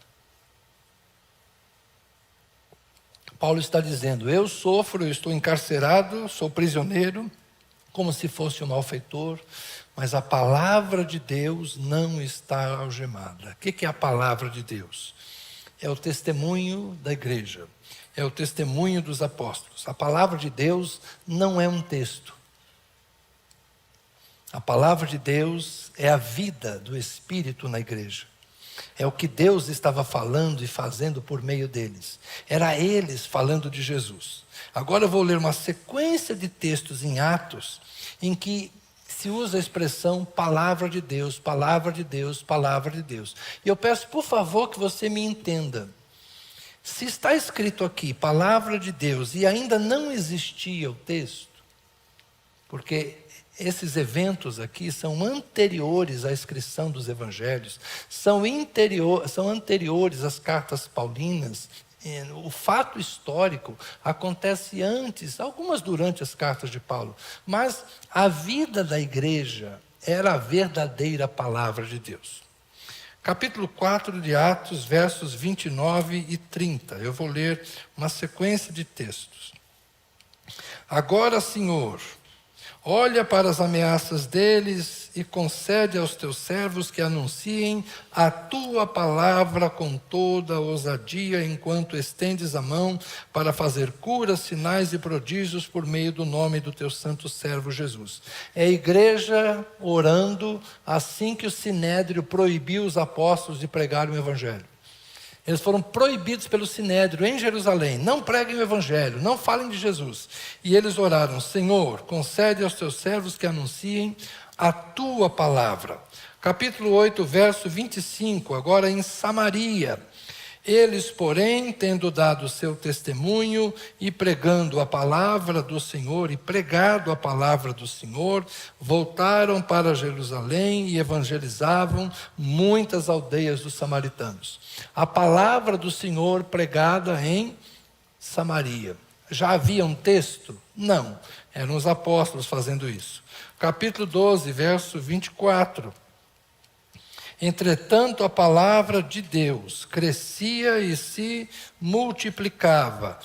Paulo está dizendo: eu sofro, eu estou encarcerado, sou prisioneiro, como se fosse um malfeitor, mas a palavra de Deus não está algemada. O que é a palavra de Deus? É o testemunho da igreja, é o testemunho dos apóstolos. A palavra de Deus não é um texto. A palavra de Deus é a vida do Espírito na igreja. É o que Deus estava falando e fazendo por meio deles. Era eles falando de Jesus. Agora eu vou ler uma sequência de textos em Atos, em que se usa a expressão palavra de Deus, palavra de Deus, palavra de Deus. E eu peço, por favor, que você me entenda. Se está escrito aqui, palavra de Deus, e ainda não existia o texto, porque esses eventos aqui são anteriores à escrição dos evangelhos, são anteriores às cartas paulinas. O fato histórico acontece antes, algumas durante as cartas de Paulo, mas a vida da igreja era a verdadeira palavra de Deus. Capítulo 4 de Atos, versos 29 e 30. Eu vou ler uma sequência de textos. Agora, Senhor, olha para as ameaças deles e concede aos teus servos que anunciem a tua palavra com toda a ousadia, enquanto estendes a mão para fazer curas, sinais e prodígios por meio do nome do teu santo servo Jesus. É a igreja orando assim que o Sinédrio proibiu os apóstolos de pregarem o evangelho. Eles foram proibidos pelo Sinédrio em Jerusalém: não preguem o evangelho, não falem de Jesus. E eles oraram: Senhor, concede aos teus servos que anunciem a tua palavra. Capítulo 8, verso 25, agora em Samaria. Eles, porém, tendo dado o seu testemunho e pregando a palavra do Senhor, e pregado a palavra do Senhor, voltaram para Jerusalém e evangelizavam muitas aldeias dos samaritanos. A palavra do Senhor pregada em Samaria. Já havia um texto? Não, eram os apóstolos fazendo isso. Capítulo 12, verso 24. Entretanto, a palavra de Deus crescia e se multiplicava.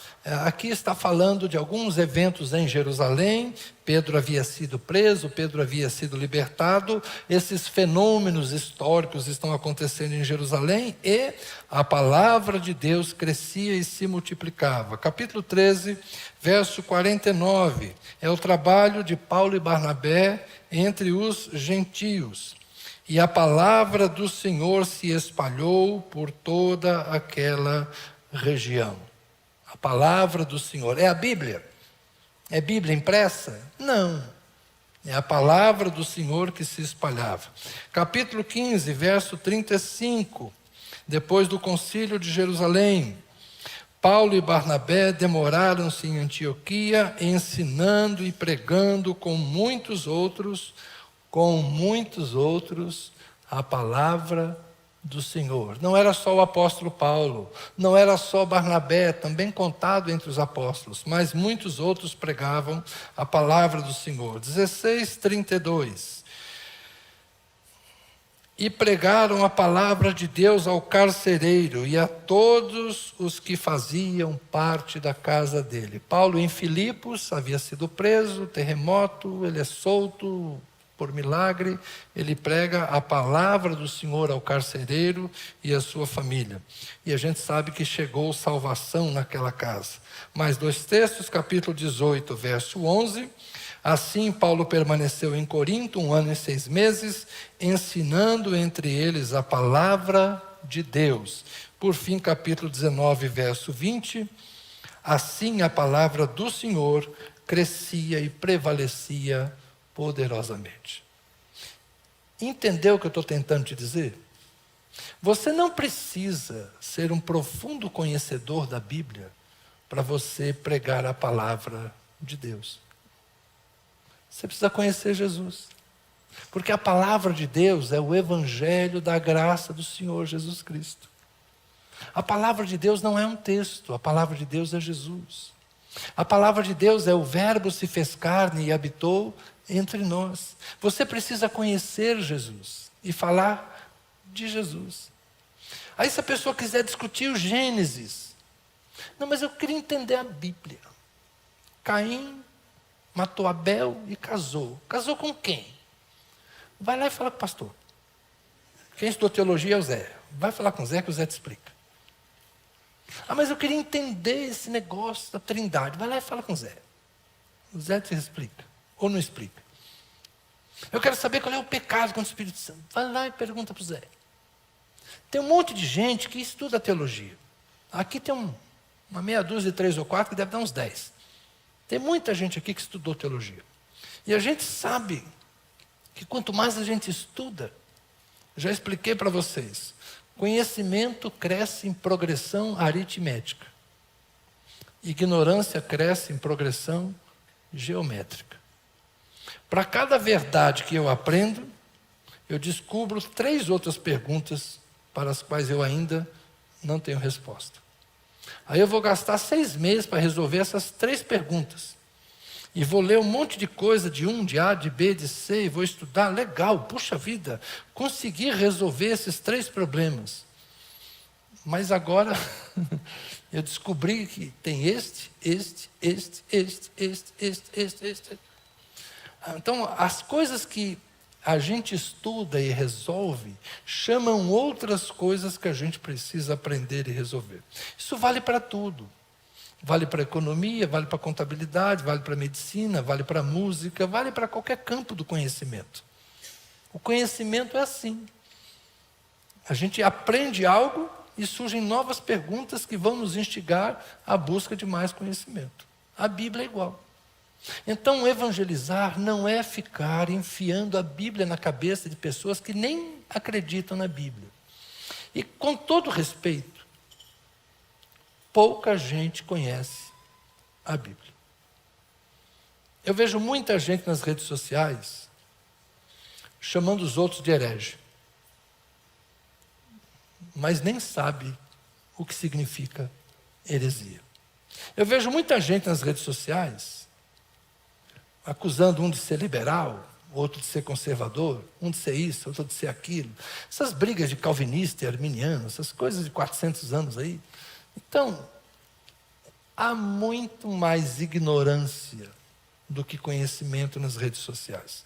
Aqui está falando de alguns eventos em Jerusalém. Pedro havia sido preso, Pedro havia sido libertado. Esses fenômenos históricos estão acontecendo em Jerusalém e a palavra de Deus crescia e se multiplicava. Capítulo 13, verso 49. É o trabalho de Paulo e Barnabé entre os gentios. E a palavra do Senhor se espalhou por toda aquela região. A palavra do Senhor é a Bíblia. É Bíblia impressa? Não. É a palavra do Senhor que se espalhava. Capítulo 15, verso 35. Depois do concílio de Jerusalém, Paulo e Barnabé demoraram-se em Antioquia, ensinando e pregando com muitos outros, a palavra do Senhor. Não era só o apóstolo Paulo, não era só Barnabé, também contado entre os apóstolos, mas muitos outros pregavam a palavra do Senhor. 16:32. E pregaram a palavra de Deus ao carcereiro e a todos os que faziam parte da casa dele. Paulo em Filipos havia sido preso, terremoto, ele é solto por milagre, ele prega a palavra do Senhor ao carcereiro e à sua família. E a gente sabe que chegou salvação naquela casa. Mais 2 textos, capítulo 18, verso 11. Assim, Paulo permaneceu em Corinto 1 ano e 6 meses, ensinando entre eles a palavra de Deus. Por fim, capítulo 19, verso 20. Assim, a palavra do Senhor crescia e prevalecia poderosamente. Entendeu o que eu estou tentando te dizer? Você não precisa ser um profundo conhecedor da Bíblia para você pregar a palavra de Deus. Você precisa conhecer Jesus. Porque a palavra de Deus é o evangelho da graça do Senhor Jesus Cristo. A palavra de Deus não é um texto, a palavra de Deus é Jesus. A palavra de Deus é o Verbo se fez carne e habitou entre nós. Você precisa conhecer Jesus e falar de Jesus. Aí se a pessoa quiser discutir o Gênesis, não, mas eu queria entender a Bíblia. Caim matou Abel e casou. Casou com quem? Vai lá e fala com o pastor. Quem estudou teologia é o Zé. Vai falar com o Zé que o Zé te explica. Ah, mas eu queria entender esse negócio da Trindade. Vai lá e fala com o Zé. O Zé te explica. Ou não explica. Eu quero saber qual é o pecado contra o Espírito Santo. Vai lá e pergunta para o Zé. Tem um monte de gente que estuda teologia. Aqui tem uma meia dúzia de 3 ou 4 que deve dar uns 10. Tem muita gente aqui que estudou teologia. E a gente sabe que quanto mais a gente estuda, já expliquei para vocês, conhecimento cresce em progressão aritmética. Ignorância cresce em progressão geométrica. Para cada verdade que eu aprendo, eu descubro 3 outras perguntas para as quais eu ainda não tenho resposta. Aí eu vou gastar 6 meses para resolver essas 3 perguntas. E vou ler um monte de coisa de de A, de B, de C, e vou estudar. Legal, puxa vida, consegui resolver esses 3 problemas. Mas agora eu descobri que tem este. Então, as coisas que a gente estuda e resolve chamam outras coisas que a gente precisa aprender e resolver. Isso vale para tudo. Vale para a economia, vale para a contabilidade, vale para a medicina, vale para a música, vale para qualquer campo do conhecimento. O conhecimento é assim. A gente aprende algo e surgem novas perguntas que vão nos instigar à busca de mais conhecimento. A Bíblia é igual. Então, evangelizar não é ficar enfiando a Bíblia na cabeça de pessoas que nem acreditam na Bíblia. E, com todo respeito, pouca gente conhece a Bíblia. Eu vejo muita gente nas redes sociais chamando os outros de herege, mas nem sabe o que significa heresia. Eu vejo muita gente nas redes sociais acusando um de ser liberal, outro de ser conservador, um de ser isso, outro de ser aquilo. Essas brigas de calvinista e arminiano, essas coisas de 400 anos aí. Então, há muito mais ignorância do que conhecimento nas redes sociais.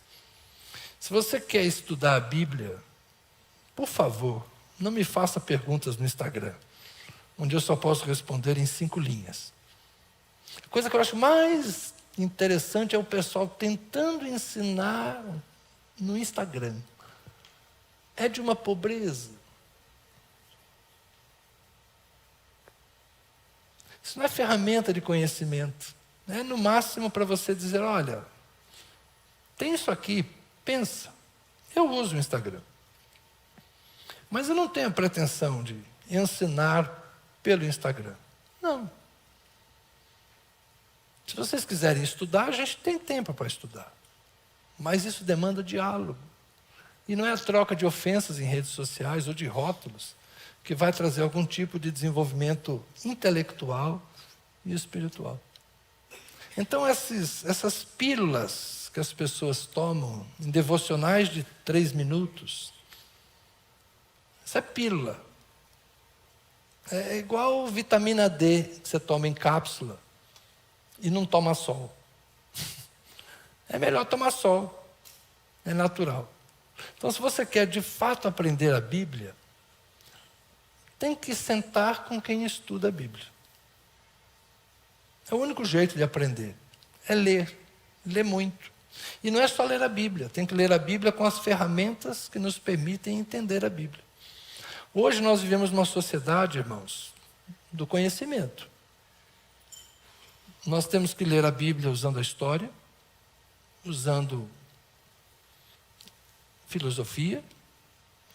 Se você quer estudar a Bíblia, por favor, não me faça perguntas no Instagram, onde eu só posso responder em 5 linhas. A coisa que eu acho mais interessante é o pessoal tentando ensinar no Instagram. É de uma pobreza. Isso não é ferramenta de conhecimento. É no máximo para você dizer, olha, tem isso aqui, pensa. Eu uso o Instagram. Mas eu não tenho a pretensão de ensinar pelo Instagram. Não. Se vocês quiserem estudar, a gente tem tempo para estudar. Mas isso demanda diálogo. E não é a troca de ofensas em redes sociais ou de rótulos que vai trazer algum tipo de desenvolvimento intelectual e espiritual. Então, essas pílulas que as pessoas tomam em devocionais de 3 minutos, essa é pílula. É igual vitamina D que você toma em cápsula e não toma sol. É melhor tomar sol. É natural. Então, se você quer de fato aprender a Bíblia, tem que sentar com quem estuda a Bíblia. É o único jeito de aprender. É ler. Ler muito. E não é só ler a Bíblia. Tem que ler a Bíblia com as ferramentas que nos permitem entender a Bíblia. Hoje nós vivemos numa sociedade, irmãos, do conhecimento. Nós temos que ler a Bíblia usando a história, usando filosofia,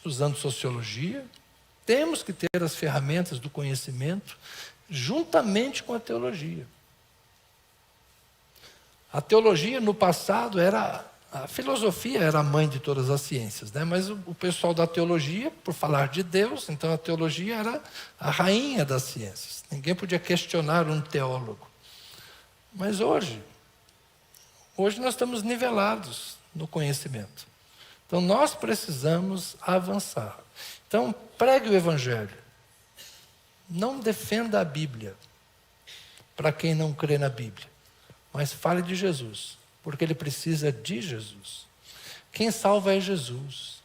usando sociologia. Temos que ter as ferramentas do conhecimento juntamente com a teologia. A teologia no passado a filosofia era a mãe de todas as ciências, né? Mas o pessoal da teologia, por falar de Deus, então a teologia era a rainha das ciências. Ninguém podia questionar um teólogo. Mas hoje nós estamos nivelados no conhecimento. Então nós precisamos avançar. Então pregue o Evangelho. Não defenda a Bíblia para quem não crê na Bíblia, mas fale de Jesus, porque ele precisa de Jesus. Quem salva é Jesus.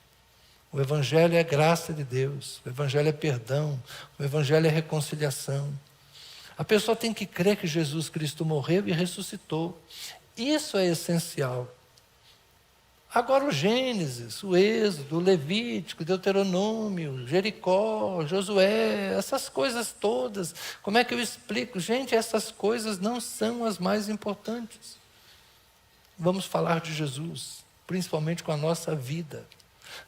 O Evangelho é graça de Deus, o Evangelho é perdão, o Evangelho é reconciliação. A pessoa tem que crer que Jesus Cristo morreu e ressuscitou. Isso é essencial. Agora o Gênesis, o Êxodo, o Levítico, Deuteronômio, Jericó, Josué, essas coisas todas, como é que eu explico? Gente, essas coisas não são as mais importantes. Vamos falar de Jesus, principalmente com a nossa vida.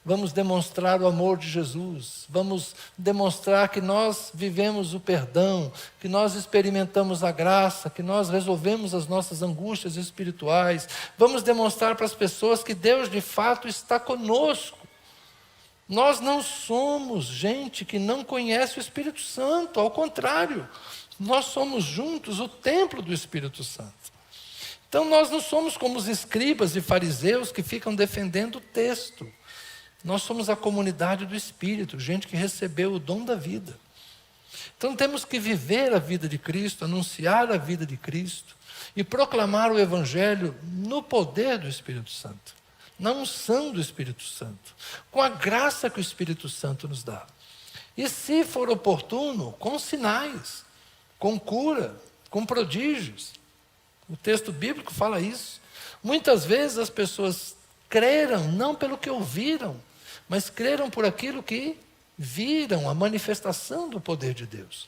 Vamos demonstrar o amor de Jesus. Vamos demonstrar que nós vivemos o perdão, que nós experimentamos a graça, que nós resolvemos as nossas angústias espirituais. Vamos demonstrar para as pessoas que Deus de fato está conosco. Nós não somos gente que não conhece o Espírito Santo, ao contrário, nós somos juntos o templo do Espírito Santo. Então nós não somos como os escribas e fariseus que ficam defendendo o texto. Nós somos a comunidade do Espírito, gente que recebeu o dom da vida. Então temos que viver a vida de Cristo, anunciar a vida de Cristo e proclamar o Evangelho no poder do Espírito Santo, na unção do Espírito Santo, com a graça que o Espírito Santo nos dá. E se for oportuno, com sinais, com cura, com prodígios. O texto bíblico fala isso. Muitas vezes as pessoas creram não pelo que ouviram, mas creram por aquilo que viram, a manifestação do poder de Deus.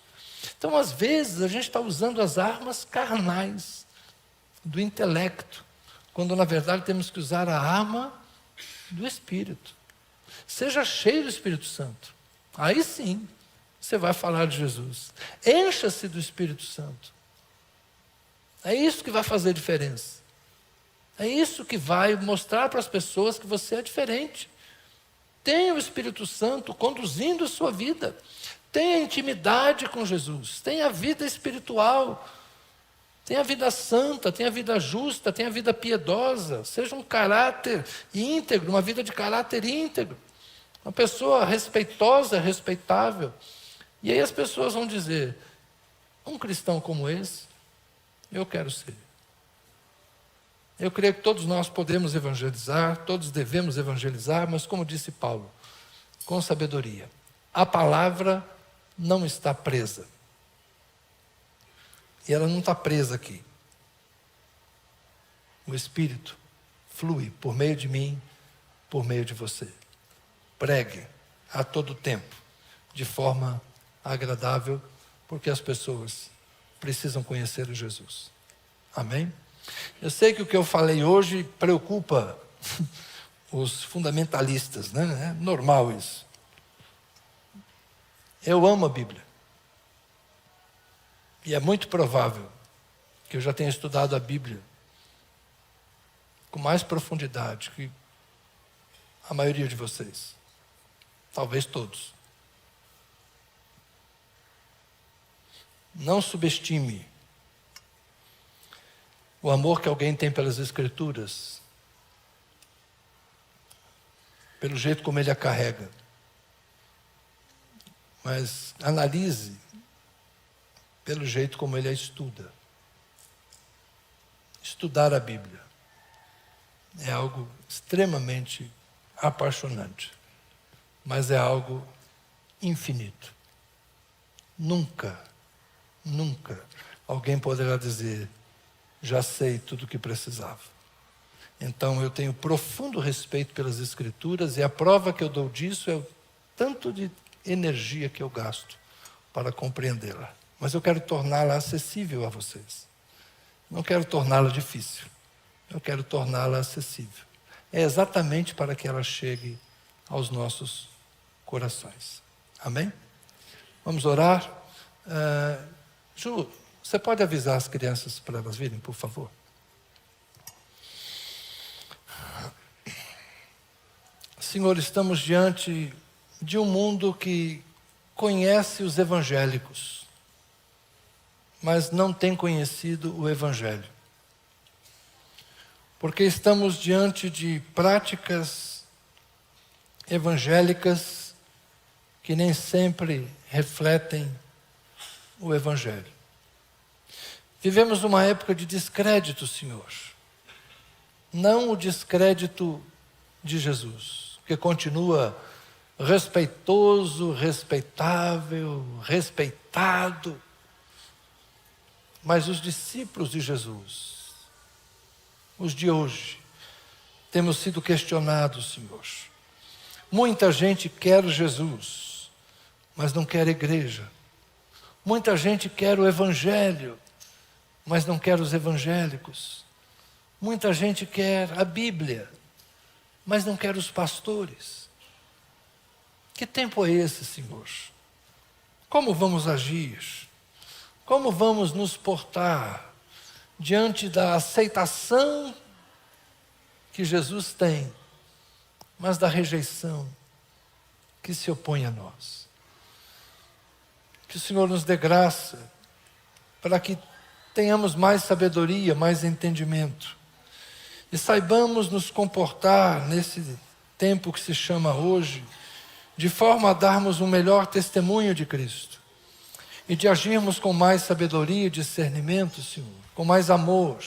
Então, às vezes, a gente está usando as armas carnais do intelecto, quando na verdade temos que usar a arma do Espírito. Seja cheio do Espírito Santo. Aí sim, você vai falar de Jesus. Encha-se do Espírito Santo. É isso que vai fazer diferença. É isso que vai mostrar para as pessoas que você é diferente. Tenha o Espírito Santo conduzindo a sua vida. Tenha intimidade com Jesus. Tenha a vida espiritual. Tenha a vida santa, tenha a vida justa, tenha a vida piedosa. Seja um caráter íntegro, uma vida de caráter íntegro. Uma pessoa respeitosa, respeitável. E aí as pessoas vão dizer, um cristão como esse, eu quero ser. Eu creio que todos nós podemos evangelizar, todos devemos evangelizar, mas como disse Paulo, com sabedoria. A palavra não está presa. E ela não está presa aqui. O Espírito flui por meio de mim, por meio de você. Pregue a todo tempo, de forma agradável, porque as pessoas precisam conhecer o Jesus. Amém? Eu sei que o que eu falei hoje preocupa os fundamentalistas, né? É normal isso. Eu amo a Bíblia. E é muito provável que eu já tenha estudado a Bíblia com mais profundidade que a maioria de vocês. Talvez todos. Não subestime o amor que alguém tem pelas Escrituras, pelo jeito como ele a carrega. Mas analise pelo jeito como ele a estuda. Estudar a Bíblia é algo extremamente apaixonante, mas é algo infinito. Nunca alguém poderá dizer: já sei tudo o que precisava. Então eu tenho profundo respeito pelas Escrituras, e a prova que eu dou disso é o tanto de energia que eu gasto para compreendê-la. Mas eu quero torná-la acessível a vocês. Não quero torná-la difícil. Eu quero torná-la acessível. É exatamente para que ela chegue aos nossos corações. Amém? Vamos orar? Ju, você pode avisar as crianças para elas virem, por favor? Senhor, estamos diante de um mundo que conhece os evangélicos, mas não tem conhecido o Evangelho. Porque estamos diante de práticas evangélicas que nem sempre refletem o Evangelho. Vivemos uma época de descrédito, Senhor. Não o descrédito de Jesus, que continua respeitoso, respeitável, respeitado. Mas os discípulos de Jesus, os de hoje, temos sido questionados, Senhor. Muita gente quer Jesus, mas não quer igreja. Muita gente quer o Evangelho, mas não quer os evangélicos. Muita gente quer a Bíblia, mas não quer os pastores. Que tempo é esse, Senhor? Como vamos agir? Como vamos nos portar diante da aceitação que Jesus tem, mas da rejeição que se opõe a nós? Que o Senhor nos dê graça para que tenhamos mais sabedoria, mais entendimento, e saibamos nos comportar nesse tempo que se chama hoje, de forma a darmos um melhor testemunho de Cristo, e de agirmos com mais sabedoria e discernimento, Senhor, com mais amor,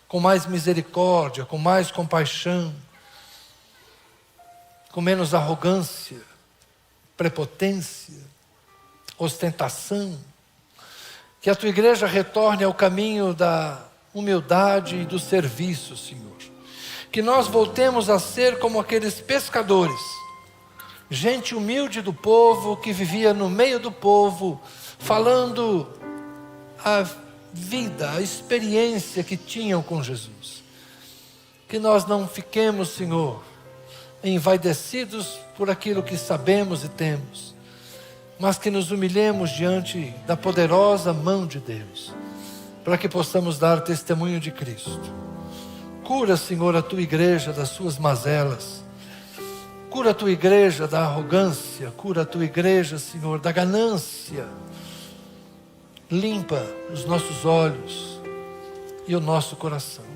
com mais misericórdia, com mais compaixão, com menos arrogância, prepotência, ostentação. Que a Tua igreja retorne ao caminho da humildade e do serviço, Senhor. Que nós voltemos a ser como aqueles pescadores, gente humilde do povo, que vivia no meio do povo, falando a vida, a experiência que tinham com Jesus. Que nós não fiquemos, Senhor, envaidecidos por aquilo que sabemos e temos, mas que nos humilhemos diante da poderosa mão de Deus, para que possamos dar testemunho de Cristo. Cura, Senhor, a Tua igreja das suas mazelas. Cura a Tua igreja da arrogância. Cura a Tua igreja, Senhor, da ganância. Limpa os nossos olhos e o nosso coração,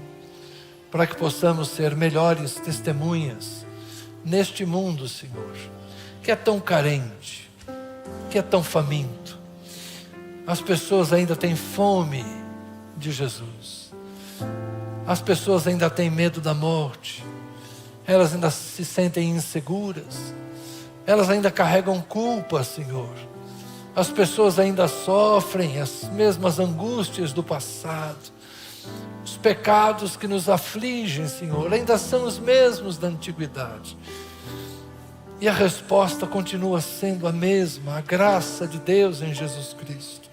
para que possamos ser melhores testemunhas neste mundo, Senhor, que é tão carente, que é tão faminto. As pessoas ainda têm fome de Jesus. As pessoas ainda têm medo da morte. Elas ainda se sentem inseguras. Elas ainda carregam culpa, Senhor. As pessoas ainda sofrem as mesmas angústias do passado. Os pecados que nos afligem, Senhor, ainda são os mesmos da antiguidade. E a resposta continua sendo a mesma, a graça de Deus em Jesus Cristo.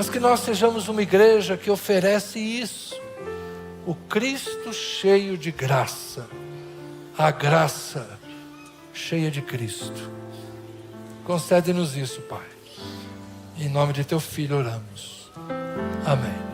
mas que nós sejamos uma igreja que oferece isso, o Cristo cheio de graça, a graça cheia de Cristo. Concede-nos isso, Pai. Em nome de Teu Filho oramos. Amém.